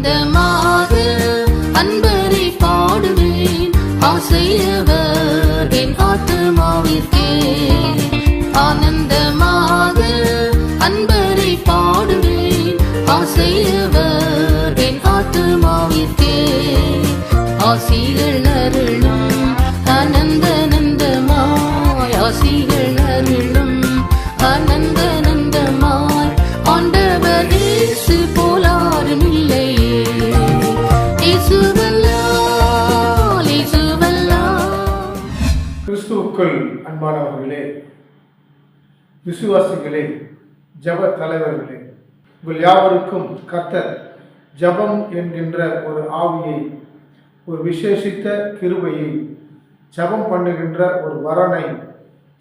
ஆனந்தமாக அன்பரை பாடுவேன், ஆசையவர் என் ஆத்துமாவிற்கே. ஆனந்தமாக அன்பரை பாடுவேன், ஆசையவர் என் ஆத்துமாவிற்கே. ஆசிகள் அருளும் ஆனந்தமாய், ஆசிகள் அருளும் ஆனந்தமாய். ஆண்டவர் இயேசு போலாரும் இல்லையே, இயேசுவல்லால் இயேசுவல்லால். கிறிஸ்துவுக்குள் அன்பானவர்களே, விசுவாசிகளே, ஜப தலைவர்களே, உங்கள் யாவருக்கும் கர்த்தர் ஜபம் என்கின்ற ஒரு ஆவியை, ஒரு விசேஷித்த கிருபையை, ஜபம் பண்ணுகின்ற ஒரு வரனை,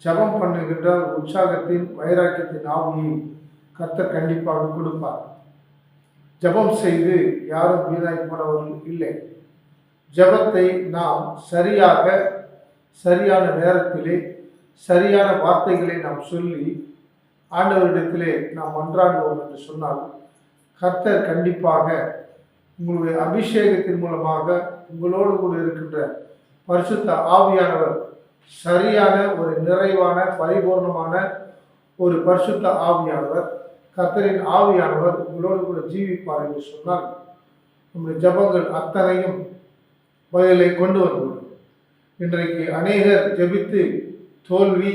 ஜபம் பண்ணுகின்ற ஒரு உற்சாகத்தின் வைராக்கியத்தின் ஆவியை கர்த்தர் கண்டிப்பாக கொடுப்பார். ஜபம் செய்து யாரும் வீணாய் போனவர்கள் இல்லை. ஜபத்தை நாம் சரியான நேரத்திலே சரியான வார்த்தைகளை நாம் சொல்லி ஆண்டவரிடத்திலே நாம் மன்றாடுவோம் என்று சொன்னால் கர்த்தர் கண்டிப்பாக உங்களுடைய அபிஷேகத்தின் மூலமாக உங்களோடு கூட இருக்கின்ற பரிசுத்த ஆவியானவர் சரியான ஒரு நிறைவான பரிபூர்ணமான ஒரு பரிசுத்த ஆவியானவர், கர்த்தரின் ஆவியானவர் உங்களோடு கூட ஜீவிப்பார் என்று சொன்னால் நம்முடைய ஜபங்கள் அத்தனையும் பதிலை கொண்டு வந்துவிடும். இன்றைக்கு அநேகர் ஜபித்து தோல்வி,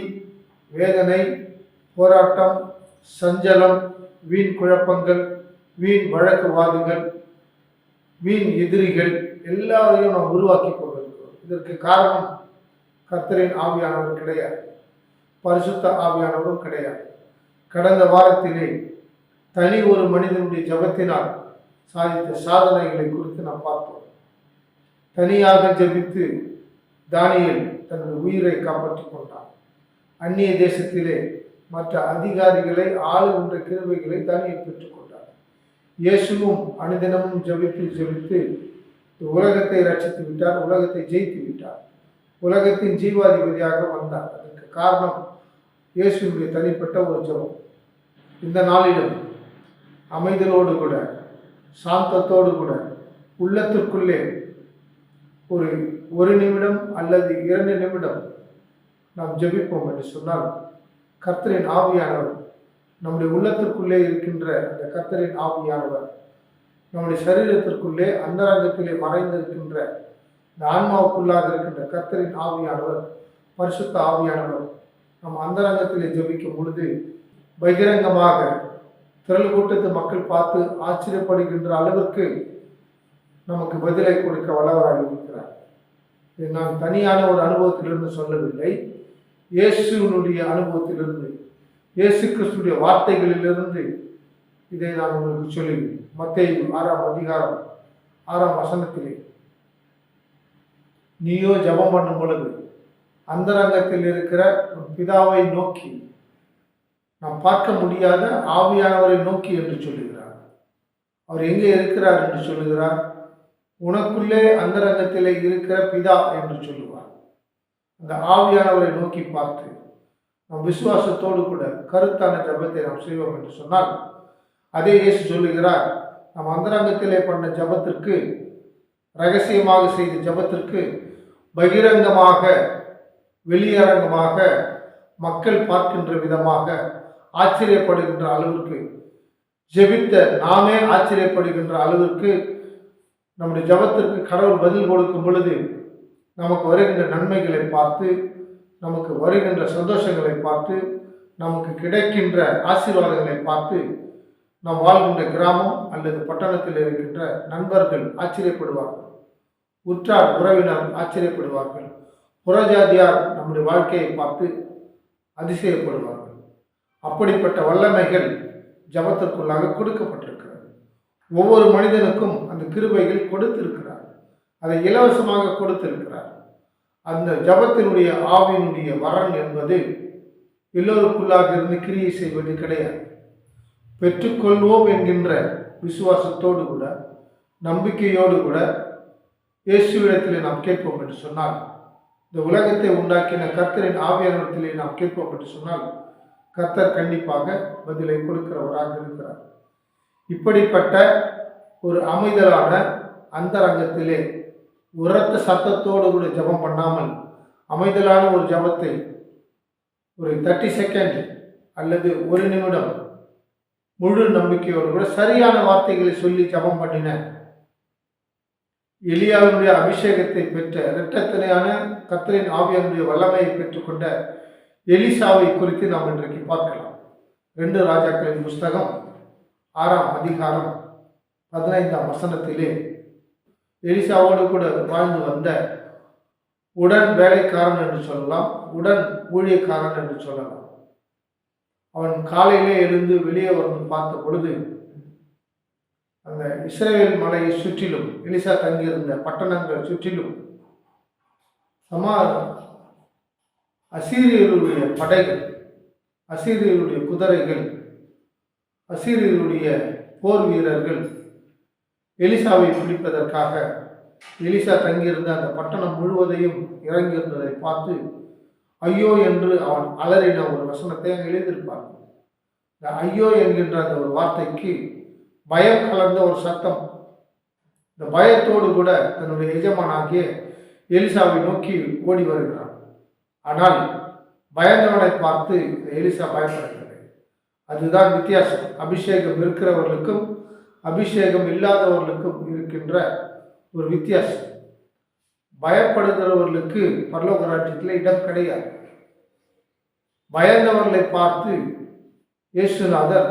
வேதனை, போராட்டம், சஞ்சலம், வீண் குழப்பங்கள், வீண் வழக்குவாதிகள், வீண் எதிரிகள் எல்லாரையும் நாம் உருவாக்கி கொண்டிருக்கிறோம். இதற்கு காரணம் கர்த்தரின் ஆவியானவர் கிடையாது, பரிசுத்த ஆவியானவரும் கிடையாது. கடந்த வாரத்திலே தனி ஒரு மனிதனுடைய ஜபத்தினால் சாதித்த சாதனைகளை குறித்து நாம் பார்த்தோம். தனியாக ஜபித்து தானியேல் தன்னுடைய உயிரை காப்பாற்றிக் கொண்டான். அந்நிய தேசத்திலே மற்ற அதிகாரிகளை ஆளுகின்ற கிருபைகளை தானியேல் பெற்றுக்கொண்டார். இயேசுவும் அனுதினமும் ஜபித்து உலகத்தை ரட்சித்து விட்டார், உலகத்தை ஜெயித்து விட்டார், உலகத்தின் ஜீவாதிபதியாக வந்தார். அதற்கு காரணம் இயேசுடைய தனிப்பட்ட ஒரு ஜபம். இந்த நாளிலும் அமைதலோடு கூட, சாந்தத்தோடு கூட, உள்ளத்திற்குள்ளே ஒரு நிமிடம் அல்லது 2 நிமிடம் நாம் ஜெபிப்போம் என்று சொன்னால் கர்த்தரின் ஆவியானவர், நம்முடைய உள்ளத்திற்குள்ளே இருக்கின்ற அந்த கர்த்தரின் ஆவியானவர், நம்முடைய சரீரத்திற்குள்ளே அந்தரங்கத்திலே மறைந்திருக்கின்ற இந்த ஆன்மாவுக்குள்ளாக இருக்கின்ற கர்த்தரின் ஆவியானவர், பரிசுத்த ஆவியானவர் நம் அந்தரங்கத்திலே ஜெபிக்கும் பொழுது பகிரங்கமாக திரள் கூட்டத்து மக்கள் பார்த்து ஆச்சரியப்படுகின்ற அளவிற்கு நமக்கு பதிலை கொடுக்க வல்லவராக இருக்கிறார். இது நான் தனியான ஒரு அனுபவத்திலிருந்து சொல்லவில்லை, இயேசுனுடைய அனுபவத்திலிருந்து, இயேசு கிறிஸ்துடைய வார்த்தைகளிலிருந்து இதை நான் உங்களுக்கு சொல்லுவேன். மத்தேயு 6ஆம் அதிகாரம் 6ஆம் வசனத்திலே, நீயோ ஜபம் பண்ணும் பொழுது அந்தரங்கத்தில் இருக்கிற பிதாவை நோக்கி, நாம் பார்க்க முடியாத ஆவியானவரை நோக்கி என்று சொல்லுகிறார். அவர் எங்கே இருக்கிறார் என்று சொல்லுகிறார்? உனக்குள்ளே அந்தரங்கத்திலே இருக்கிற பிதா என்று சொல்லுவார். அந்த ஆவியானவரை நோக்கி பார்த்து நம் விசுவாசத்தோடு கூட கருத்தான ஜபத்தை நாம் செய்வோம் என்று சொன்னால், அதே இயேசு சொல்லுகிறார், நம் அந்தரங்கத்திலே பண்ண ஜபத்திற்கு, ரகசியமாக செய்த ஜபத்திற்கு பகிரங்கமாக, வெளியரங்கமாக மக்கள் பார்க்கின்ற விதமாக ஆச்சரியப்படுகின்ற அளவிற்கு, ஜெபித்த நாமே ஆச்சரியப்படுகின்ற அளவிற்கு நம்முடைய ஜபத்திற்கு கடவுள் பதில் கொடுக்கும் பொழுது நமக்கு வருகின்ற நன்மைகளை பார்த்து, நமக்கு வருகின்ற சந்தோஷங்களை பார்த்து, நமக்கு கிடைக்கின்ற ஆசீர்வாதங்களை பார்த்து நாம் வாழ்கின்ற கிராமம் அல்லது பட்டணத்தில் இருக்கின்ற நண்பர்கள் ஆச்சரியப்படுவார்கள், உற்றார் உறவினர் ஆச்சரியப்படுவார்கள், புறஜாதியார் நம்முடைய வாழ்க்கையை பார்த்து அதிசயப்படுவார்கள். அப்படிப்பட்ட வல்லமைகள் ஜபத்திற்குள்ளாக கொடுக்கப்பட்டிருக்கிறது. ஒவ்வொரு மனிதனுக்கும் அந்த கிருபைகள் கொடுத்திருக்கிறார், அதை இலவசமாக கொடுத்திருக்கிறார். அந்த ஜபத்தினுடைய ஆவியினுடைய வரன் என்பது எல்லோருக்குள்ளாக இருந்து கிரியை செய்வது கிடையாது. பெற்றுக்கொள்வோம் என்கின்ற விசுவாசத்தோடு கூட, நம்பிக்கையோடு கூட இயேசுவிடத்திலே நாம் கேட்போம் என்று சொன்னால், இந்த உலகத்தை உண்டாக்கின கர்த்தரின் ஆவியானவரிடத்திலே நாம் கேட்போம் என்று சொன்னால் கர்த்தர் கண்டிப்பாக பதிலை கொடுக்கிறவராக இருக்கிறார். இப்படிப்பட்ட ஒரு அமைதலான அந்தரங்கத்திலே உரத்த சத்தத்தோடு கூட ஜெபம் பண்ணாமல் அமைதலான ஒரு ஜெபத்தை ஒரு 30 செகண்ட் அல்லது ஒரு நிமிடம் முழு நம்பிக்கையோடு கூட சரியான வார்த்தைகளை சொல்லி ஜெபம் பண்ணின எலியாவினுடைய அபிஷேகத்தை பெற்ற இரட்டத்தனையான கர்த்தரின் ஆவியானுடைய வல்லமையை பெற்றுக்கொண்ட எலிசாவை குறித்து நாம் இன்றைக்கு பார்க்கலாம். 2 ராஜாக்களின் புஸ்தகம் 6ஆம் அதிகாரம் 15ஆம் வசனத்திலே எலிசாவோடு கூட வாழ்ந்து வந்த உடன் வேலைக்காரன் என்று சொல்லலாம், உடன் ஊழியக்காரன் என்று சொல்லலாம். அவன் காலையிலே எழுந்து வெளியே வந்து பார்த்த பொழுது அந்த இஸ்ரவேல் மலையை சுற்றிலும் எலிசா தங்கியிருந்த பட்டணங்கள் சுற்றிலும் அசீரியருடைய படைகள், அசீரியருடைய குதிரைகள், அசீரியருடைய போர் வீரர்கள் எலிசாவை பிடிப்பதற்காக எலிசா தங்கியிருந்த அந்த பட்டணம் முழுவதையும் இறங்கியிருந்ததை பார்த்து ஐயோ என்று அவன் அலறின ஒரு வசனத்தை அங்கே எழுதியிருப்பார். இந்த ஐயோ என்கின்ற அந்த ஒரு வார்த்தைக்கு பயம் கலந்த ஒரு சத்தம். இந்த பயத்தோடு கூட தன்னுடைய எஜமானாகிய எலிசாவை நோக்கி ஓடி வருகிறான். ஆனால் பயந்தவனை பார்த்து எலிசா பயப்படவில்லை. அதுதான் வித்தியாசம். அபிஷேகம் இருக்கிறவர்களுக்கும் அபிஷேகம் இல்லாதவர்களுக்கும் இருக்கின்ற ஒரு வித்தியாசம். பயப்படுகிறவர்களுக்கு பரலோக ராஜ்யத்தில் இடம் கிடையாது. பயந்தவர்களை பார்த்து இயேசுநாதர்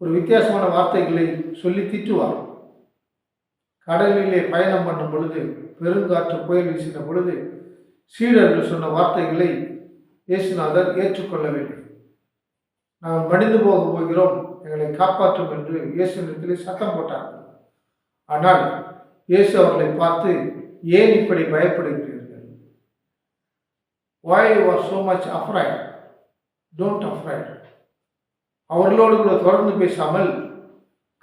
ஒரு வித்தியாசமான வார்த்தைகளை சொல்லி திட்டுவார். கடலிலே பயணம் பண்ணும் பொழுது பெருங்காற்று புயல் வீசின பொழுது சீடர்கள் சொன்ன வார்த்தைகளை இயேசுநாதர் ஏற்றுக்கொள்ளவில்லை. நாம் மடிந்து போகிறோம், எங்களை காப்பாற்றும் என்று இயேசுவிடத்திலே சத்தம் போட்டார்கள். ஆனால் இயேசு அவர்களை பார்த்து ஏன் இப்படி பயப்படுகிறீர்கள்? Why you are so much afraid? Don't afraid. அவர்களோடு கூட தொடர்ந்து பேசாமல்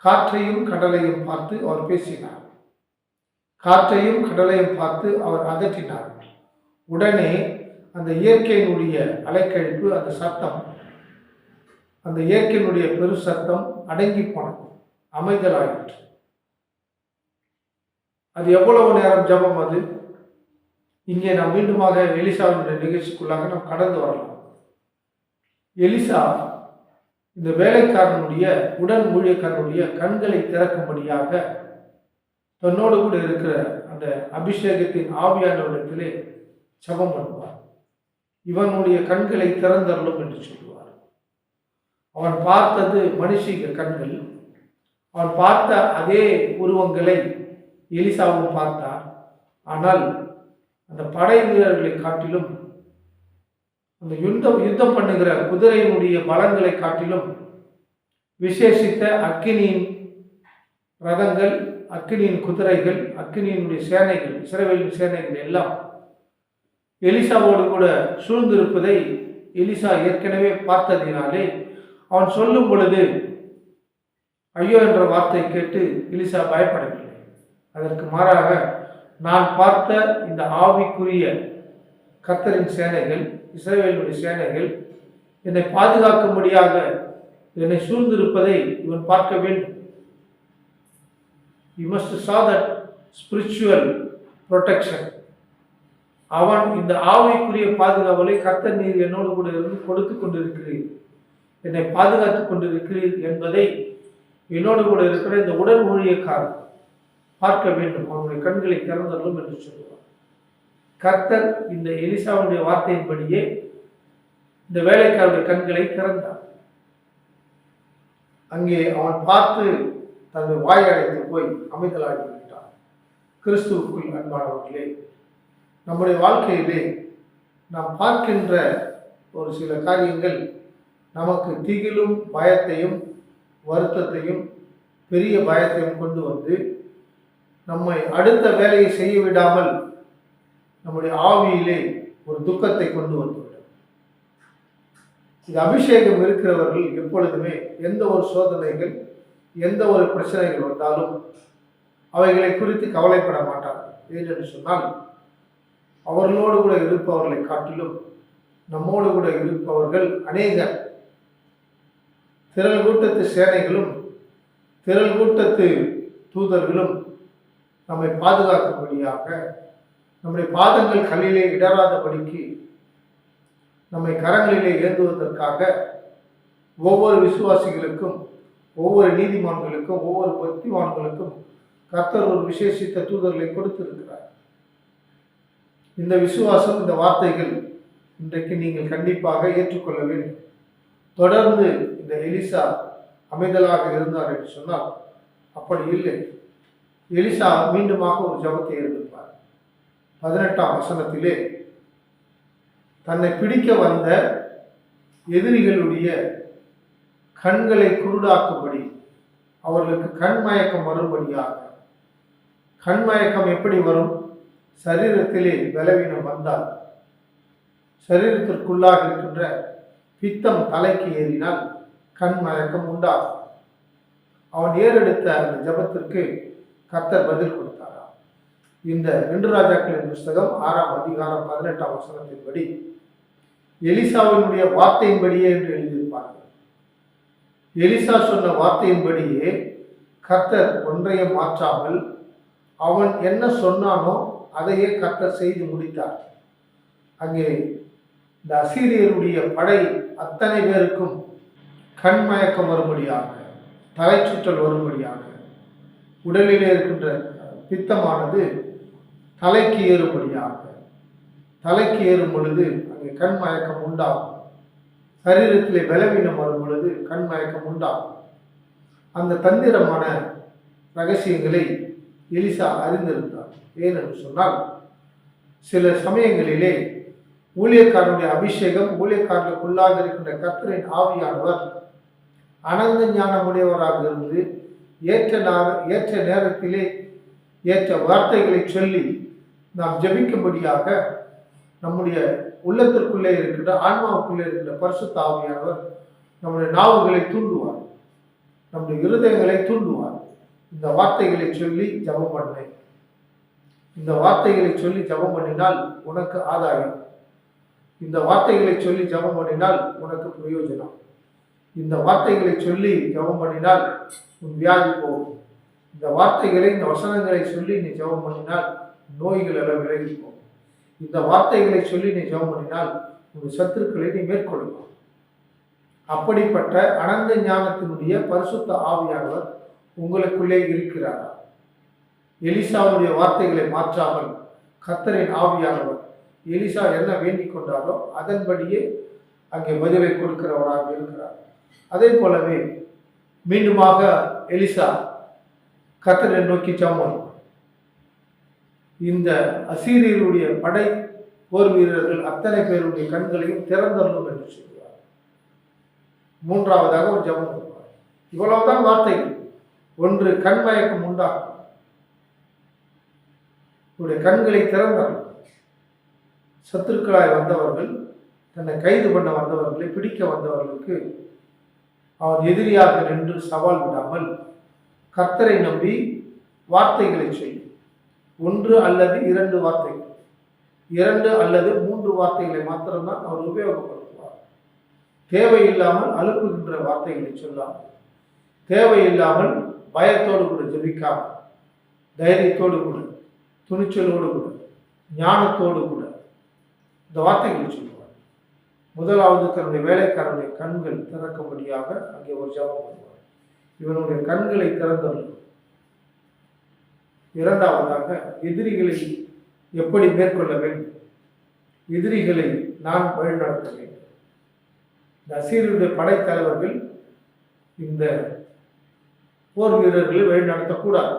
காற்றையும் கடலையும் பார்த்து அவர் பேசினார். காற்றையும் கடலையும் பார்த்து அவர் அதட்டினார். உடனே அந்த இயற்கையினுடைய அலைக்கழிப்பு, அந்த சத்தம், அந்த இயற்கையினுடைய பெரு சத்தம் அடங்கி போனது, அமைதலாயிற்று. அது எவ்வளவு நேரம் ஜபம்? அது இங்கே நாம் மீண்டுமாக எலிசாவினுடைய நிகழ்ச்சிக்குள்ளாக நாம் கடந்து வரலாம். எலிசா இந்த வேலைக்காரனுடைய உடன் ஊழியக்காரனுடைய கண்களை திறக்கும்படியாக தன்னோடு கூட இருக்கிற அந்த அபிஷேகத்தின் ஆவியானவரிடத்திலே ஜபம் பண்ணுவார். இவனுடைய கண்களை திறந்தருளும் என்று சொல்லுவார். அவன் பார்த்தது மனுஷிக கண்கள். அவன் பார்த்த அதே உருவங்களை எலிசாவும் பார்த்தார். ஆனால் அந்த படை வீரர்களை காட்டிலும், அந்த யுத்தம் பண்ணுகிற குதிரையினுடைய பலங்களை காட்டிலும் விசேஷித்த அக்கினியின் ரதங்கள், அக்கினியின் குதிரைகள், அக்கினியினுடைய சேனைகள், இஸ்ரவேலின் சேனைகள் எல்லாம் எலிசாவோடு கூட சூழ்ந்திருப்பதை எலிசா ஏற்கனவே பார்த்ததினாலே அவன் சொல்லும் பொழுது ஐயோ என்ற வார்த்தை கேட்டு எலிசா பயப்படவில்லை. அதற்கு மாறாக நான் பார்த்த இந்த ஆவிக்குரிய கர்த்தரின் சேனைகள், இஸ்ரவேலுடைய சேனைகள் என்னை பாதுகாக்கும்படியாக என்னை சூழ்ந்திருப்பதை இவன் பார்க்க வேண்டும். You must saw that spiritual protection. அவன் இந்த ஆவிக்குரிய பாதுகாவலை கர்த்தர் நீர் என்னோடு கூட இருந்து கொடுத்து கொண்டிருக்கிறீர், என்னை பாதுகாத்து கொண்டிருக்கிறீர் என்பதை என்னோடு கூட இருக்கிற இந்த உடல் ஊழியக்காரன் பார்க்க வேண்டும். அவனுடைய கண்களை திறந்தருளும் என்று சொல்லுவார். கர்த்தர் இந்த எலிசாவுடைய வார்த்தையின்படியே இந்த வேலைக்காரருடைய கண்களை திறந்தார். அங்கே அவன் பார்த்து தன்னுடைய வாயடைத்து போய் அமைதலாகி விட்டான். கிறிஸ்துவுக்குள் அன்பானவர்களே, நம்முடைய வாழ்க்கையிலே நாம் பார்க்கின்ற ஒரு சில காரியங்கள் நமக்கு திகிலும் பயத்தையும் வருத்தத்தையும் பெரிய பயத்தையும் கொண்டு வந்து நம்மை அடுத்த வேலையை செய்ய விடாமல் நம்முடைய ஆவியிலே ஒரு துக்கத்தை கொண்டு வந்துவிடும். இது அபிஷேகம் இருக்கிறவர்கள் எப்பொழுதுமே எந்த ஒரு சோதனைகள், எந்த ஒரு பிரச்சனைகள் வந்தாலும் அவைகளை குறித்து கவலைப்பட மாட்டார்கள். ஏனென்று சொன்னால் அவர்களோடு கூட இருப்பவர்களை காட்டிலும் நம்மோடு கூட இருப்பவர்கள் அநேகர். திரள் கூட்டத்து சேனைகளும் திரள் கூட்டத்து தூதர்களும் நம்மை பாதுகாக்கும்படியாக, நம்முடைய பாதங்கள் கல்லிலே இடராதபடிக்கு நம்மை கரங்களிலே ஏந்துவதற்காக ஒவ்வொரு விசுவாசிகளுக்கும், ஒவ்வொரு நீதிமான்களுக்கும், ஒவ்வொரு பக்திமான்களுக்கும் கர்த்தர் ஒரு விசேஷித்த தூதர்களை கொடுத்திருக்கிறார். இந்த விசுவாசம், இந்த வார்த்தைகள் இன்றைக்கு நீங்கள் கண்டிப்பாக ஏற்றுக்கொள்ள வேண்டும். தொடர்ந்து இந்த எலிசா அமைதலாக இருந்தார் என்று சொன்னால் அப்படி இல்லை. எலிசா மீண்டுமாக ஒரு ஜபத்தை எடுப்பார். 18ஆம் வசனத்திலே தன்னை பிடிக்க வந்த எதிரிகளுடைய கண்களை குருடாக்கும்படி, அவர்களுக்கு கண்மயக்கம் வரும்படியாக. கண்மயக்கம் எப்படி வரும்? சரீரத்திலே பலவீனம் வந்தால், சரீரத்திற்குள்ளாக இருக்கின்ற பித்தம் தலைக்கு ஏறினால் கண்மயக்கம் உண்டாகும். அவன் ஏறெடுத்த அந்த ஜபத்திற்கு கர்த்தர் பதில் கொடுத்தாரா? இந்த 2 ராஜாக்களின் புஸ்தகம் 6ஆம் அதிகாரம் 18ஆம் வசனத்தின்படி எலிசாவினுடைய வார்த்தையின்படியே என்று எழுதியிருப்பார்கள். எலிசா சொன்ன வார்த்தையின்படியே கர்த்தர் ஒன்றையும் மாற்றாமல் அவன் என்ன சொன்னானோ அதையே கர்த்தர் செய்து முடித்தார். அங்கே இந்த அசீரியருடைய படை அத்தனை பேருக்கும் கண்மயக்கம் வரும்படியாக, தலை சுற்றல் வரும்படியாக, உடலிலே இருக்கின்ற பித்தமானது தலைக்கு ஏறும்படியாக, தலைக்கு ஏறும் பொழுது அங்கே கண்மயக்கம் உண்டாகும். சரீரத்திலே பலவீனம் வரும் பொழுது கண்மயக்கம் உண்டாகும். அந்த தந்திரமான ரகசியங்களை எலிசா அறிந்திருந்தார். ஏனென்று சொன்னால், சில சமயங்களிலே ஊழியக்காரனுடைய அபிஷேகம், ஊழியக்காரர்களுக்குள்ளாக இருக்கின்ற கர்த்தரின் ஆவியானவர் அனந்த ஞானமுடையவராக இருந்து ஏற்ற நேரத்திலே ஏற்ற வார்த்தைகளை சொல்லி நாம் ஜெபிக்கும்படியாக நம்முடைய உள்ளத்திற்குள்ளே இருக்கின்ற, ஆன்மாவுக்குள்ளே இருக்கின்ற பரிசுத்த ஆவியானவர் நம்முடைய நாவுகளை தூண்டுவார், நம்முடைய இருதயங்களை தூண்டுவார். இந்த வார்த்தைகளை சொல்லி ஜெபம் பண்ணேன், இந்த வார்த்தைகளை சொல்லி ஜெபம் பண்ணினால் உனக்கு ஆதாயம், இந்த வார்த்தைகளை சொல்லி ஜெபம் பண்ணினால் உனக்கு பிரயோஜனம், இந்த வார்த்தைகளை சொல்லி ஜெபம் பண்ணினால் உன் வியாதி போகும், இந்த வார்த்தைகளை, இந்த வசனங்களை சொல்லி நீ ஜெபம் பண்ணினால் நோய்கள் எல்லாம் விலகி போகும், இந்த வார்த்தைகளை சொல்லி நீ ஜெபம் பண்ணினால் உன் சத்துருக்களை நீ மேற்கொள்ளலாம். அப்படிப்பட்ட அனந்த ஞானத்தினுடைய பரிசுத்த ஆவியானவர் உங்களுக்குள்ளே இருக்கிறாரா? எலிசாவுடைய வார்த்தைகளை மாற்றாமல் கர்த்தரின் ஆவியானவர் எலிசா என்ன வேண்டிக் கொண்டாரோ அதன்படியே அங்கே பதிலை கொடுக்கிறவராக இருக்கிறார். அதே போலவே மீண்டுமாக எலிசா கர்த்தரை நோக்கி ஜெபம், இந்த அசீரியருடைய படை போர் வீரர்கள் அத்தனை பேருடைய கண்களையும் திறந்தள்ளும் என்று சொல்வார். 3ஆவதாக ஒரு ஜெபம் கொடுப்பார். இவ்வளவுதான் வார்த்தைகள். ஒன்று, கண்மயக்கம் உண்டாகும், உடைய கண்களை திறந்தார்கள். சத்துருக்களாய் வந்தவர்கள், தன்னை கைது பண்ண வந்தவர்களை பிடிக்க வந்தவர்களுக்கு அவன் எதிரியாக நின்று சவால் விடாமல் கர்த்தரை நம்பி வார்த்தைகளை சொல்லி, 1 அல்லது 2 வார்த்தைகள், 2 அல்லது 3 வார்த்தைகளை மாத்திரம்தான் அவர் உபயோகப்படுத்துவார். தேவையில்லாமல் அலுப்புகின்ற வார்த்தைகளை சொல்லாமல், தேவையில்லாமல் பயத்தோடு கூட ஜெபிக்காமல், தைரியத்தோடு கூட, துணிச்சலோடு கூட, ஞானத்தோடு கூட இந்த வார்த்தைகளை சொல்லுவார். முதலாவது, தன்னுடைய வேலைக்காரனுடைய கண்கள் திறக்கும்படியாக அங்கே ஒரு ஜெபம் பண்ணுவார். இவனுடைய கண்களை திறந்தவர்கள். 2ஆவதாக, எதிரிகளை எப்படி மேற்கொள்ள வேண்டும், எதிரிகளை நான் வழிநடத்த வேண்டும். இந்த அசீரியருடைய படைத்தலைவர்கள் இந்த போர் வீரர்களை வழிநடத்தக்கூடாது.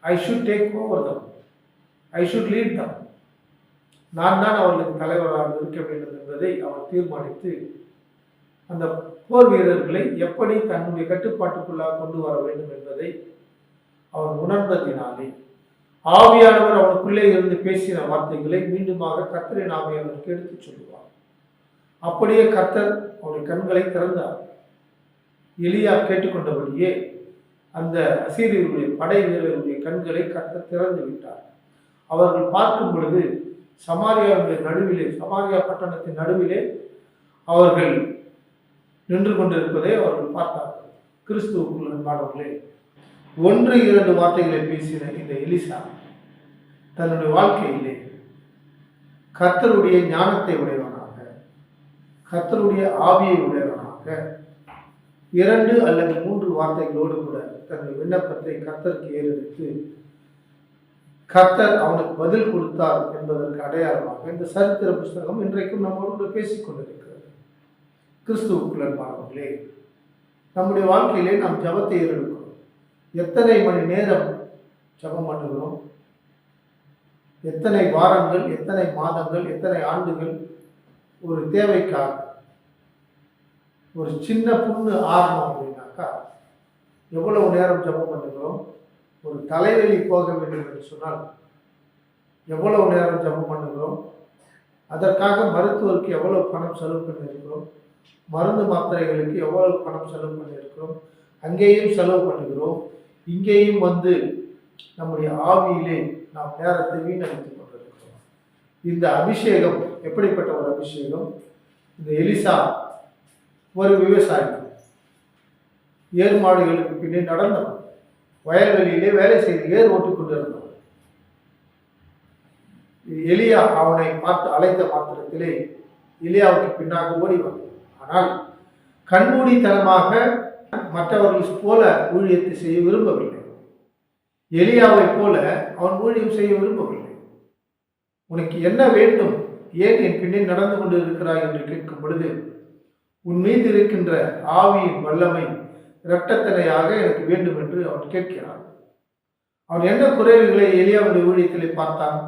I should take over them, I should lead them. நான் தான் அவர்களுக்கு தலைவராக இருக்க வேண்டும் என்பதை அவர் தீர்மானித்து அந்த போர் வீரர்களை எப்படி தன்னுடைய கட்டுப்பாட்டுக்குள்ளாக கொண்டு வர வேண்டும் என்பதை அவன் உணர்ந்ததினாலே ஆவியானவர் அவனுக்குள்ளே இருந்து பேசின வார்த்தைகளை மீண்டுமாக கர்த்தரின் ஆவியானவருக்கு எடுத்துச் சொல்லுவார். அப்படியே கர்த்தர் அவருடைய கண்களை திறந்தார். எலியா கேட்டுக்கொண்டபடியே அந்த அசீரியருடைய படை வீரர்களுடைய கண்களை கர்த்தர் திறந்து விட்டார். அவர்கள் பார்க்கும் பொழுது சமாரியாவுடைய நடுவிலே, சமாரியா பட்டணத்தின் நடுவிலே அவர்கள் நின்று கொண்டிருப்பதை அவர்கள் பார்த்தார்கள். கிறிஸ்துவுக்குள் அன்பானவர்களே, ஒன்று இரண்டு வார்த்தைகளை பேசின இந்த எலிசா தன்னுடைய வாழ்க்கையிலே கர்த்தருடைய ஞானத்தை உடையவனாக, கர்த்தருடைய ஆவியை உடையவனாக, 2 அல்லது 3 வார்த்தைகளோடு கூட தன்னுடைய விண்ணப்பத்தை கர்த்தருக்கு ஏறெடுத்து கர்த்தர் அவனுக்கு பதில் கொடுத்தார் என்பதற்கு அடையாளமாக இந்த சரித்திர புஸ்தகம் இன்றைக்கும் நம்மளோடு பேசிக் கொண்டிருக்கிறது. கிறிஸ்துவுக்குள் அன்பானவர்களே, நம்முடைய வாழ்க்கையிலே நாம் ஜபத்தை ஏறெடுக்கிறோம். எத்தனை மணி நேரம் ஜபம் பண்ணுகிறோம்? எத்தனை வாரங்கள், எத்தனை மாதங்கள், எத்தனை ஆண்டுகள் ஒரு தேவைக்காக, ஒரு சின்ன புண்ணு ஆரம்பம் அப்படின்னாக்கா எவ்வளவு நேரம் ஜபம் பண்ணுகிறோம்? ஒரு தலைவலி போக வேண்டும் என்று சொன்னால் எவ்வளவு நேரம் ஜபம் பண்ணுகிறோம்? அதற்காக மருத்துவருக்கு எவ்வளவு பணம் செலவு பண்ணியிருக்கிறோம்? மருந்து மாத்திரைகளுக்கு எவ்வளவு பணம் செலவு பண்ணியிருக்கிறோம்? அங்கேயும் செலவு பண்ணுகிறோம், இங்கேயும் வந்து நம்முடைய ஆவியிலே நாம் நேரத்தை வீணடித்துக் கொண்டிருக்கிறோம். இந்த அபிஷேகம் எப்படிப்பட்ட ஒரு அபிஷேகம்? இந்த எலிசா ஒரு விவசாயி, ஏர் மாடுகளுக்கு பின்னே நடந்தவன், வயல்வெளியிலே வேலை செய்து ஏர் ஓட்டிக் கொண்டிருந்தவன். எலியா அவனை பார்த்து அழைத்த மாத்திரத்திலே எலியாவுக்கு பின்னாக ஓடி வந்தான். ஆனால் கண்மூடித்தனமாக மற்றவர்கள் போல ஊழியத்தை செய்ய விரும்பவில்லை. எலியாவை போல அவன் ஊழியம் செய்ய விரும்பவில்லை. உனக்கு என்ன வேண்டும்? ஏன் என் பின்னே நடந்து கொண்டு இருக்கிறாய் என்று கேட்கும் பொழுது, உன் மீது இருக்கின்ற ஆவியின் வல்லமை இரட்டத்தனையாக எனக்கு வேண்டும் என்று அவன் கேட்கிறான். அவன் என்ன குறைவுகளை எலியாவுடைய ஊழியத்திலே பார்த்தான்?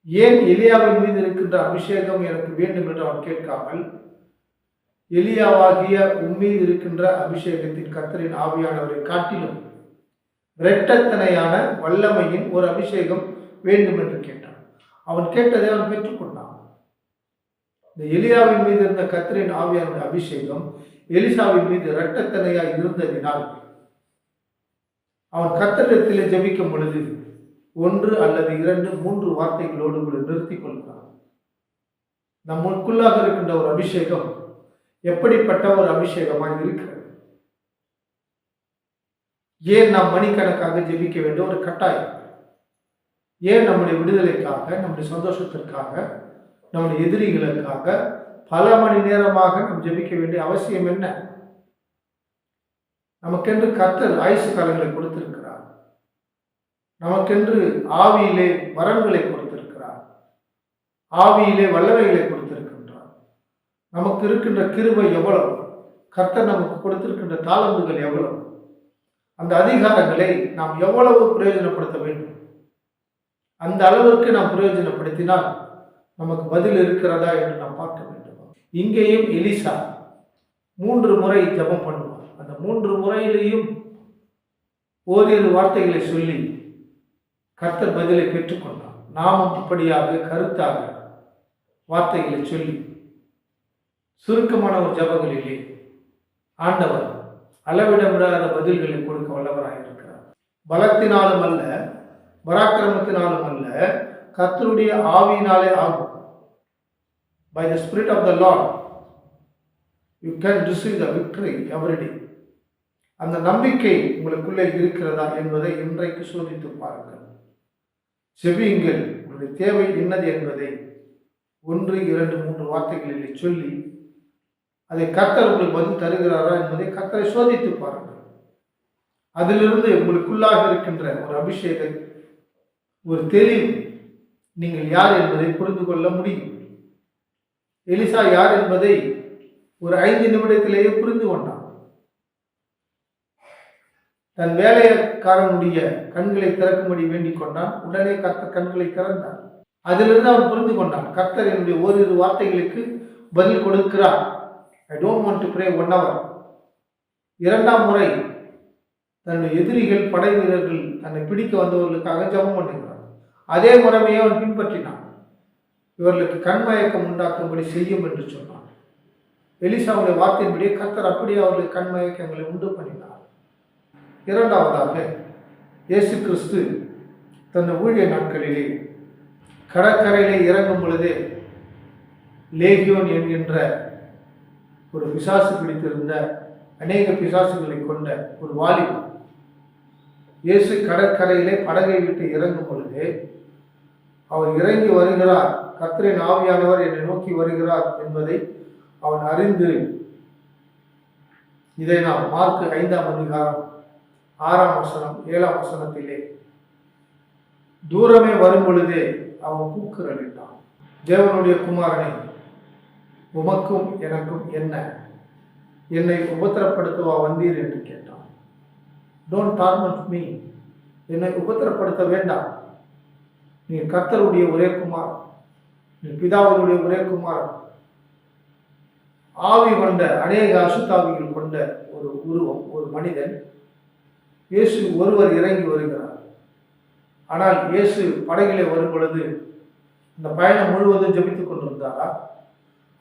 ஏன் எலியாவின் மீது இருக்கின்ற அபிஷேகம் எனக்கு வேண்டும் என்று அவன் கேட்காமல், எலியாவாகிய உம்மீது இருக்கின்ற அபிஷேகத்தின் கர்த்தரின் ஆவியானவரை காட்டிலும் இரட்டத்தனையான வல்லமையின் ஒரு அபிஷேகம் வேண்டும் என்று கேட்டான். அவன் கேட்டதை அவன் பெற்றுக்கொண்டான். இந்த எலியாவின் மீது இருந்த கர்த்தரின் ஆவியானுடைய அபிஷேகம் எலிசாவின் மீது இரட்டத்தனையாய் இருந்ததினால் அவன் கர்த்தரிடத்திலே ஜெபிக்கும் பொழுது 1 அல்லது 2, 3 வார்த்தைகளோடு கூட நிறுத்திக் கொள்கிறான். நமக்குள்ளாக இருக்கின்ற ஒரு அபிஷேகம் எப்படிப்பட்ட ஒரு அபிஷேகமாக இருக்கிறது? ஏன் நாம் மணிக்கணக்காக ஜெபிக்க வேண்டிய ஒரு கட்டாயம்? ஏன் நம்முடைய விடுதலைக்காக, நம்முடைய சந்தோஷத்திற்காக, நம்முடைய எதிரிகளுக்காக பல மணி நேரமாக நாம் ஜெபிக்க வேண்டிய அவசியம் என்ன? நமக்கென்று கர்த்தர் ஆயுசு காலங்களை கொடுத்திருக்கிறார். நமக்கென்று ஆவியிலே வரங்களை கொடுத்திருக்கிறார். ஆவியிலே வல்லமைகளை கொடுத்திருக்கின்றார். நமக்கு இருக்கின்ற கிருபை எவ்வளவு? கர்த்தர் நமக்கு கொடுத்திருக்கின்ற தாளந்துகள் எவ்வளவு? அந்த அதிகாரங்களை நாம் எவ்வளவு பிரயோஜனப்படுத்த வேண்டும்? அந்த அளவிற்கு நாம் பிரயோஜனப்படுத்தினால் நமக்கு பதில் இருக்கிறதா என்று நாம் பார்க்க வேண்டும். இங்கேயும் எலிசா 3 முறை ஜெபம் பண்ணுவார். அந்த 3 முறையிலேயும் ஓரிரு வார்த்தைகளை சொல்லி கர்த்தர் பதிலை பெற்றுக்கொண்டார். நாமும் அப்படியாக கருத்தாக வார்த்தைகளை சொல்லி சுருக்கமான ஒரு ஜெபங்களிலே ஆண்டவர் அளவிட முடியாத பதில்களை கொடுக்க வல்லவராக இருக்கிறார். பலத்தினாலும் அல்ல, பராக்கிரமத்தினாலும் அல்ல, கர்த்தருடைய ஆவியினாலே ஆகும். By the Spirit of the Lord you can receive the victory every day. அந்த நம்பிக்கை உங்களுக்குள்ளே இருக்கிறதா என்பதை இன்றைக்கு சோதித்து பாருங்கள். செபியுங்கள். உங்களுடைய தேவை என்னது என்பதை 1, 2, 3 வார்த்தைகளிலே சொல்லி அதை கர்த்தர் உங்களுக்கு பதில் தருகிறாரா என்பதை கர்த்தரை சோதித்து பாருங்கள். அதிலிருந்து உங்களுக்குள்ளாக இருக்கின்ற ஒரு அபிஷேகம், ஒரு தெளிவு, நீங்கள் யார் என்பதை புரிந்து கொள்ள முடியும். எலிசா யார் என்பதை ஒரு 5 நிமிடத்திலேயே புரிந்து கொண்டான். தன் வேலைக்காரனுடைய கண்களை திறக்கும்படி வேண்டிக் கொண்டான். உடனே கர்த்தர் கண்களை திறந்தார். அதிலிருந்து அவன் புரிந்து கொண்டான், கர்த்தர் என்னுடைய ஓரிரு வார்த்தைகளுக்கு பதில் கொடுக்கிறார். I don't want to pray 1 hour. 2ஆம் முறை தன்னுடைய எதிரிகள், படை வீரர்கள் தன்னை பிடிக்க வந்தவர்களுக்காக ஜெபம் பண்ணுகிறார். அதே முறைமையை அவன் பின்பற்றினான். இவர்களுக்கு கண்மயக்கம் உண்டாக்கும்படி செய்யும் என்று சொன்னான். எலிசாவுடைய வார்த்தையின்படியே கர்த்தர் அப்படியே அவர்களுக்கு கண்மயக்கங்களை உண்டு பண்ணினார். 2ஆவதாக இயேசு கிறிஸ்து தன் ஊழிய நாட்களிலே கடற்கரையிலே இறங்கும் பொழுதே லேகியோன் என்கின்ற ஒரு பிசாசு பிடித்திருந்த அநேக பிசாசுகளை கொண்ட ஒரு வாலிபன் இயேசு கடற்கரையிலே படகை விட்டு இறங்கும் பொழுது அவர் இறங்கி வருகிறார், கர்த்தரின் ஆவியானவர் என்னை நோக்கி வருகிறார் என்பதை அவன் அறிந்து, இதை நாம் மார்க் 5ஆம் அதிகாரம் 6ஆம் வசனம் 7ஆம் வசனத்திலே தூரமே வரும் பொழுதே அவன் கூக்குரலிட்டான், தேவனுடைய குமாரனை, உமக்கும் எனக்கும் என்ன, என்னை உபத்திரப்படுத்துவா வந்தீர் என்று கேட்டான். டோன்ட் டார்மெண்ட் மீ, என்னை உபத்திரப்படுத்த வேண்டாம், நீ கர்த்தருடைய ஒரே குமாரன், நீ பிதாவுடைய ஒரே குமாரன். ஆவி கொண்ட அநேக அசுத்தாவிகள் கொண்ட ஒரு உருவம், ஒரு மனிதன், இயேசு ஒருவர் இறங்கி வருகிறார். ஆனால் இயேசு படகிலே வரும் பொழுது இந்த பயணம் முழுவதும் ஜெபித்துக் கொண்டிருந்தாரா,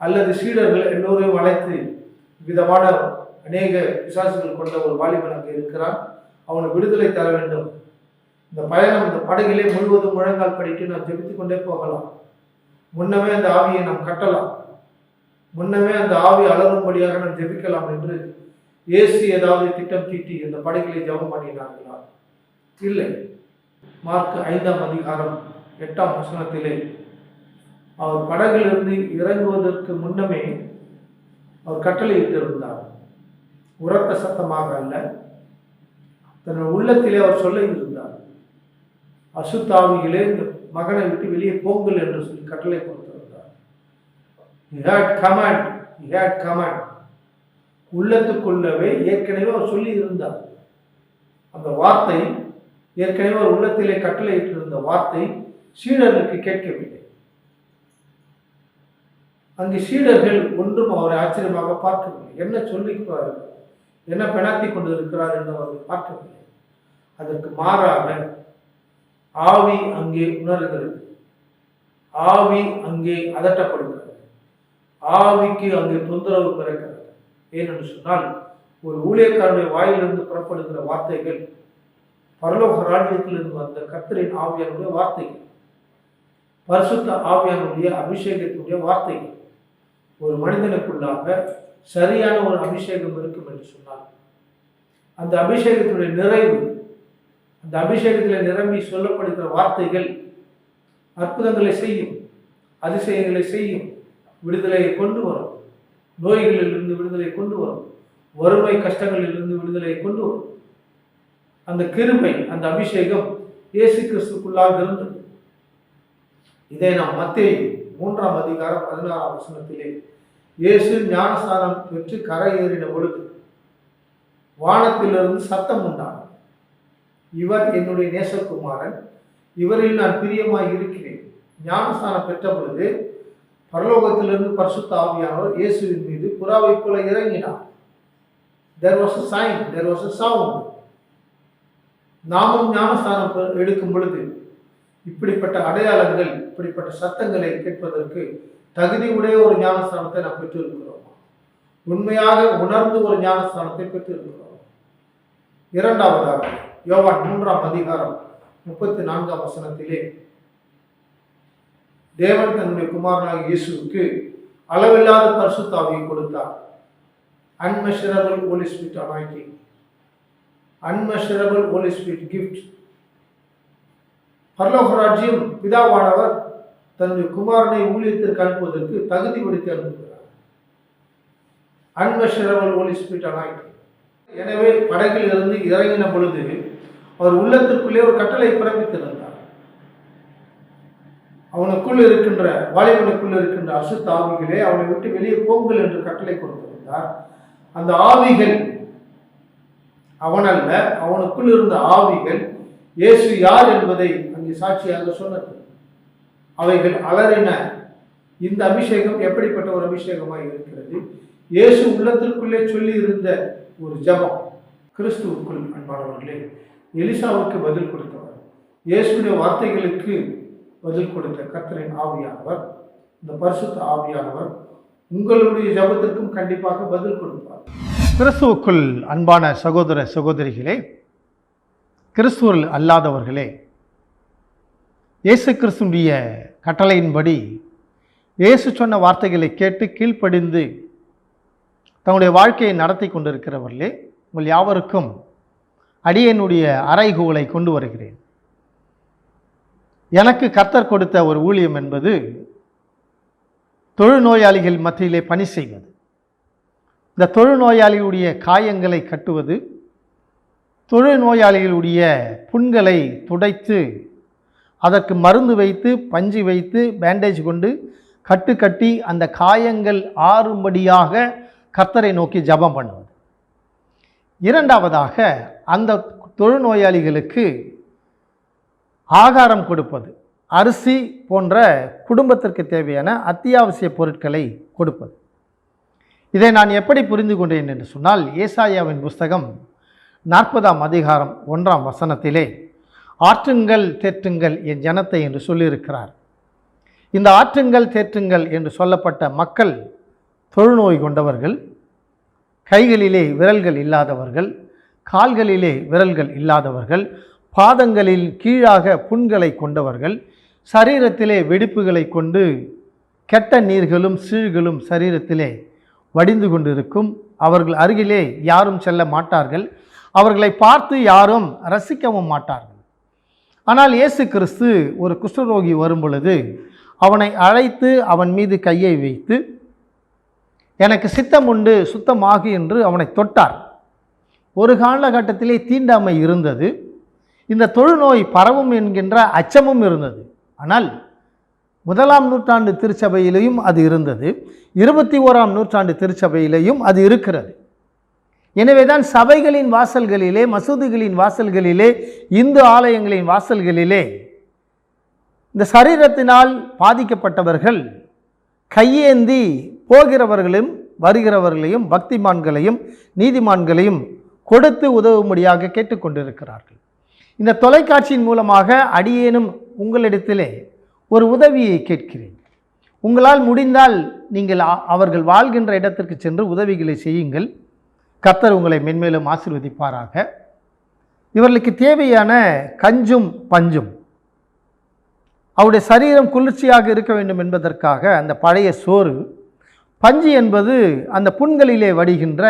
அல்லது சீடர்கள் எல்லோரையும் அழைத்து விதமான அநேக பிசாசுகள் கொண்ட ஒரு வாலிபன் அங்கே இருக்கிறான், அவனுக்கு விடுதலை தர வேண்டும், இந்த பயணம் இந்த படகிலே முழுவதும் முழங்கால் படிட்டு நாம் ஜெபித்துக் கொண்டே போகலாம், முன்னமே அந்த ஆவியை நாம் கட்டலாம், முன்னமே அந்த ஆவி அலறும்படியாக நாம் ஜெபிக்கலாம் என்று இயேசு ஏதாவது திட்டம் தீட்டி இந்த படகிலே ஜெபம் பண்ணினார்களா? இல்லை. மார்க் 5ஆம் அதிகாரம் 8ஆம் வசனத்திலே அவர் படகிலிருந்து இறங்குவதற்கு முன்னமே அவர் கட்டளையிட்டிருந்தார். உரத்த சத்தமாக அல்ல, தன் உள்ளத்திலே அவர் சொல்ல இருந்தார், அசுத்தாவிகளே இந்த மகனை விட்டு வெளியே போங்கள் என்று சொல்லி கட்டளை கொடுத்திருந்தார். He had command. உள்ளத்துக்குள்ளவே ஏற்கனவே அவர் சொல்லி இருந்தார். அந்த வார்த்தை ஏற்கனவே அவர் உள்ளத்திலே கட்டளையிட்டிருந்த வார்த்தை சீடர்களுக்கு கேட்கவில்லை. அங்கு சீடர்கள் ஒன்றும் அவரை ஆச்சரியமாக பார்க்கவில்லை. என்ன சொல்லிக்கிறார்கள், என்ன பெணாத்தி கொண்டு இருக்கிறார் என்று அவர்கள் பார்க்கவில்லை. அதற்கு மாறாக ஆவி அங்கே உணர்கிறது, ஆவி அங்கே அதட்டப்படுகிறது, ஆவிக்கு அங்கே தொந்தரவு பிறக்கிறது. ஏனென்று சொன்னால், ஒரு ஊழியக்காரனுடைய வாயிலிருந்து புறப்படுகிற வார்த்தைகள் பரலோக ராஜ்யத்திலிருந்து வந்த கர்த்தரின் ஆவியானுடைய வார்த்தைகள், பரிசுத்த ஆவியானுடைய அபிஷேகத்தினுடைய வார்த்தைகள். ஒரு மனிதனுக்குள்ளாக சரியான ஒரு அபிஷேகம் இருக்கும் என்று சொன்னால், அந்த அபிஷேகத்தினுடைய நிறைவு, அந்த அபிஷேகத்தில் நிரம்பி சொல்லப்படுகிற வார்த்தைகள் அற்புதங்களை செய்யும், அதிசயங்களை செய்யும், விடுதலையை கொண்டு வரும், நோய்களிலிருந்து விடுதலை கொண்டு வரும், வறுமை கஷ்டங்களிலிருந்து விடுதலையை கொண்டு வரும். அந்த கிருபை, அந்த அபிஷேகம் இயேசு கிறிஸ்துக்குள்ளாக இருந்தது. இதை நாம் மத்தேயு 3ஆம் அதிகாரம் 16ஆம் வசனத்திலே இயேசு ஞானஸ்நானம் பெற்று கரை ஏறின பொழுது வானத்திலிருந்து சத்தம் உண்டானது, இவர் என்னுடைய நேசகுமாரன், இவரில் நான் பிரியமாய் இருக்கிறேன். ஞானஸ்நானம் பெற்ற பொழுது பரலோகத்திலிருந்து பரிசுத்த ஆவியானவர் இயேசுவின் மீது புறாவை போல இறங்கினார். There was a sign, there was a sound. நாமும் ஞானஸ்தானம் எடுக்கும் பொழுது இப்படிப்பட்ட அடையாளங்கள், இப்படிப்பட்ட சத்தங்களை கேட்பதற்கு தகுதி உடைய ஒரு ஞானஸ்தானத்தை நாம் பெற்றிருக்கிறோம். உண்மையாக உணர்ந்து ஒரு ஞானஸ்தானத்தை பெற்றிருக்கிறோம். இரண்டாவதாக யோவான் 3ஆம் அதிகாரம் 34ஆம் வசனத்திலே தேவன் தன்னுடைய குமாரனாகிய இயேசுவுக்கு அளவில்லாத பரிசுத்த ஆவியை கொடுத்தார். Unmeasurable Holy Spirit anointing, unmeasurable Holy Spirit gift. பரலோக ராஜ்யம் பிதாவானவர் தன்னுடைய குமாரனை ஊழியத்திற்கு அனுப்புவதற்கு தகுதி படுத்தி அனுப்புகிறார். Unmeasurable Holy Spirit anointing. எனவே படகில் இருந்து இறங்கின பொழுது அவர் உள்ளத்திற்குள்ளே ஒரு கட்டளை பிறப்பித்திருந்தார். அவனுக்குள் இருக்கின்ற வாலிபனுக்குள் இருக்கின்ற அசுத்த ஆவிகளே அவனை விட்டு வெளியே போங்கள் என்று கட்டளை கொடுத்திருந்தார். அந்த ஆவிகள் அவனல்ல, அவனுக்குள் இருந்த ஆவிகள் இயேசு யார் என்பதை அங்கே சாட்சியாக சொன்னது. அவைகள் அலறின. இந்த அபிஷேகம் எப்படிப்பட்ட ஒரு அபிஷேகமாக இருக்கிறது? இயேசு உள்ளத்திற்குள்ளே சொல்லி இருந்த ஒரு ஜபம். கிறிஸ்துவுக்குள் அன்பானவர்களே, எலிசாவுக்கு பதில் கொடுத்தவர், இயேசுடைய வார்த்தைகளுக்கு பதில் கொடுத்த கர்த்தரின் ஆவியானவர், இந்த பரிசுத்த ஆவியானவர் உங்களுடைய ஜபத்திற்கும் கண்டிப்பாக பதில் கொடுப்பார். கிறிஸ்துவுக்குள் அன்பான சகோதர சகோதரிகளே, கிறிஸ்துவில் அல்லாதவர்களே, இயேசு கிறிஸ்துடைய கட்டளையின்படி இயேசு சொன்ன வார்த்தைகளை கேட்டு கீழ்ப்படிந்து தன்னுடைய வாழ்க்கையை நடத்தி கொண்டிருக்கிறவர்களே, உங்கள் யாவருக்கும் அடியனுடைய அறைகூவலை கொண்டு வருகிறேன். எனக்கு கர்த்தர் கொடுத்த ஒரு ஊழியம் என்பது தொழுநோயாளிகள் மத்தியிலே பணி செய்வது. இந்த தொழுநோயாளிகளுடைய காயங்களை கட்டுவது, தொழுநோயாளிகளுடைய புண்களை துடைத்து அதற்கு மருந்து வைத்து பஞ்சு வைத்து பேண்டேஜ் கொண்டு கட்டி அந்த காயங்கள் ஆறும்படியாக கர்த்தரை நோக்கி ஜெபம் பண்ணுவது. இரண்டாவதாக அந்த தொழுநோயாளிகளுக்கு ஆகாரம் கொடுப்பது, அரிசி போன்ற குடும்பத்திற்கு தேவையான அத்தியாவசிய பொருட்களை கொடுப்பது. இதை நான் எப்படி புரிந்து கொண்டேன் என்று சொன்னால், ஏசாயாவின் புஸ்தகம் 40ஆம் அதிகாரம் 1ஆம் வசனத்திலே ஆற்றுங்கள் தேற்றுங்கள் என் ஜனத்தை என்று சொல்லியிருக்கிறார். இந்த ஆற்றுங்கள் தேற்றுங்கள் என்று சொல்லப்பட்ட மக்கள் தொழுநோய் கொண்டவர்கள், கைகளிலே விரல்கள் இல்லாதவர்கள், கால்களிலே விரல்கள் இல்லாதவர்கள், பாதங்களில் கீழாக புண்களை கொண்டவர்கள், சரீரத்திலே வெடிப்புகளை கொண்டு கெட்ட நீர்களும் சீழ்களும் சரீரத்திலே வடிந்து கொண்டிருக்கும். அவர்கள் அருகிலே யாரும் செல்ல மாட்டார்கள், அவர்களை பார்த்து யாரும் ரசிக்கவும் மாட்டார்கள். ஆனால் இயேசு கிறிஸ்து ஒரு குஷ்டரோகி வரும் பொழுது அவனை அழைத்து அவன் மீது கையை வைத்து, எனக்கு சித்தம் உண்டு சுத்தமாகு என்று அவனை தொட்டார். ஒரு காலகட்டத்திலே தீண்டாமை இருந்தது, இந்த தொழுநோய் பரவும் என்கின்ற அச்சமும் இருந்தது. ஆனால் 1ஆம் நூற்றாண்டு திருச்சபையிலேயும் அது இருந்தது, 21ஆம் நூற்றாண்டு திருச்சபையிலேயும் அது இருக்கிறது. எனவேதான் சபைகளின் வாசல்களிலே, மசூதிகளின் வாசல்களிலே, இந்து ஆலயங்களின் வாசல்களிலே இந்த சரீரத்தினால் பாதிக்கப்பட்டவர்கள் கையேந்தி போகிறவர்களும் வருகிறவர்களையும் பக்திமான்களையும் நீதிமான்களையும் கொடுத்து உதவும்படியாக கேட்டுக்கொண்டிருக்கிறார்கள். இந்த தொலைக்காட்சியின் மூலமாக அடியேனும் உங்களிடத்திலே ஒரு உதவியை கேட்கிறேன். உங்களால் முடிந்தால் நீங்கள் அவர்கள் வாழ்கின்ற இடத்திற்கு சென்று உதவிகளை செய்யுங்கள். கர்த்தர் உங்களை மென்மேலும் ஆசீர்வதிப்பாராக. இவர்களுக்கு தேவையான கஞ்சும் பஞ்சும், அவருடைய சரீரம் குளிர்ச்சியாக இருக்க வேண்டும் என்பதற்காக அந்த பழைய சோறு, பஞ்சு என்பது அந்த புண்களிலே வடிகின்ற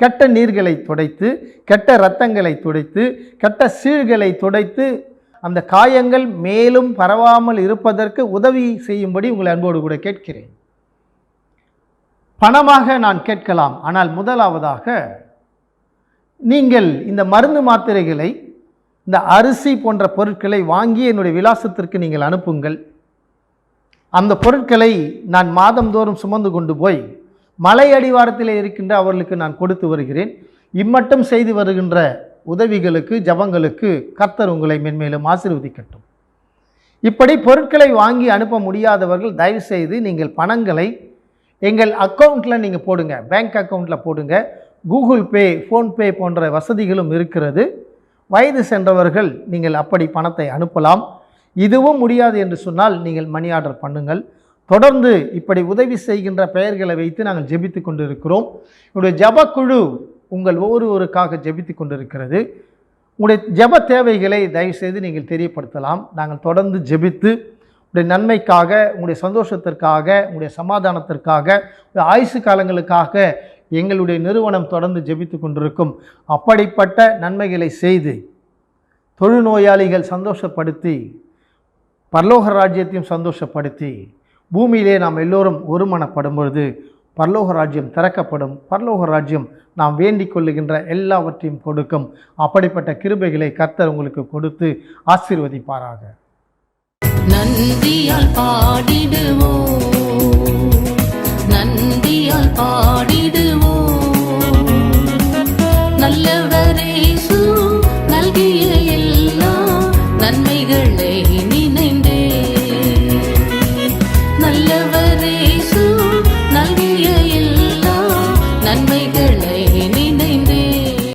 கெட்ட நீர்களை துடைத்து, கெட்ட இரத்தங்களை துடைத்து, கெட்ட சீழ்களை துடைத்து அந்த காயங்கள் மேலும் பரவாமல் இருப்பதற்கு உதவி செய்யும்படி உங்களை அன்போடு கூட கேட்கிறேன். பணமாக நான் கேட்கலாம், ஆனால் முதலாவதாக நீங்கள் இந்த மருந்து மாத்திரைகளை, இந்த அரிசி போன்ற பொருட்களை வாங்கி என்னுடைய விலாசத்திற்கு நீங்கள் அனுப்புங்கள். அந்த பொருட்களை நான் மாதந்தோறும் சுமந்து கொண்டு போய் மலை அடிவாரத்தில் இருக்கின்ற அவர்களுக்கு நான் கொடுத்து வருகிறேன். இம்மட்டும் செய்து வருகின்ற உதவிகளுக்கு, ஜபங்களுக்கு கர்த்தர் உங்களை மென்மேலும் ஆசீர்வதிக்கட்டும். இப்படி பொருட்களை வாங்கி அனுப்ப முடியாதவர்கள் தயவு செய்து நீங்கள் பணங்களை எங்கள் அக்கௌண்ட்டில் நீங்கள் போடுங்க, பேங்க் அக்கௌண்ட்டில் போடுங்க. கூகுள் பே, ஃபோன்பே போன்ற வசதிகளும் இருக்கிறது. வயது சென்றவர்கள் நீங்கள் அப்படி பணத்தை அனுப்பலாம். இதுவும் முடியாது என்று சொன்னால் நீங்கள் மணி ஆர்டர் பண்ணுங்கள். தொடர்ந்து இப்படி உதவி செய்கின்ற பெயர்களை வைத்து நாங்கள் ஜெபித்து கொண்டிருக்கிறோம். என்னுடைய ஜபக்குழு உங்கள் ஒவ்வொருவருக்காக ஜெபித்து கொண்டிருக்கிறது. உங்களுடைய ஜப தேவைகளை தயவுசெய்து நீங்கள் தெரியப்படுத்தலாம். நாங்கள் தொடர்ந்து ஜெபித்து உங்களுடைய நன்மைக்காக, உங்களுடைய சந்தோஷத்திற்காக, உங்களுடைய சமாதானத்திற்காக, ஆயுசு காலங்களுக்காக எங்களுடைய நிறுவனம் தொடர்ந்து ஜெபித்து கொண்டிருக்கும். அப்படிப்பட்ட நன்மைகளை செய்து தொழுநோயாளிகள் சந்தோஷப்படுத்தி, பரலோக ராஜ்யத்தையும் சந்தோஷப்படுத்தி, பூமியிலே நாம் எல்லோரும் ஒருமனப்படும் பொழுது பரலோக ராஜ்யம் திறக்கப்படும். பரலோக ராஜ்யம் நாம் வேண்டிக் கொள்ளுகின்ற எல்லாவற்றையும் கொடுக்கும். அப்படிப்பட்ட கிருபைகளை கர்த்தர் உங்களுக்கு கொடுத்து ஆசீர்வதிப்பாராக. நந்தியால் பாடிடுவோம், நந்தியால் பாடிடுவோம்.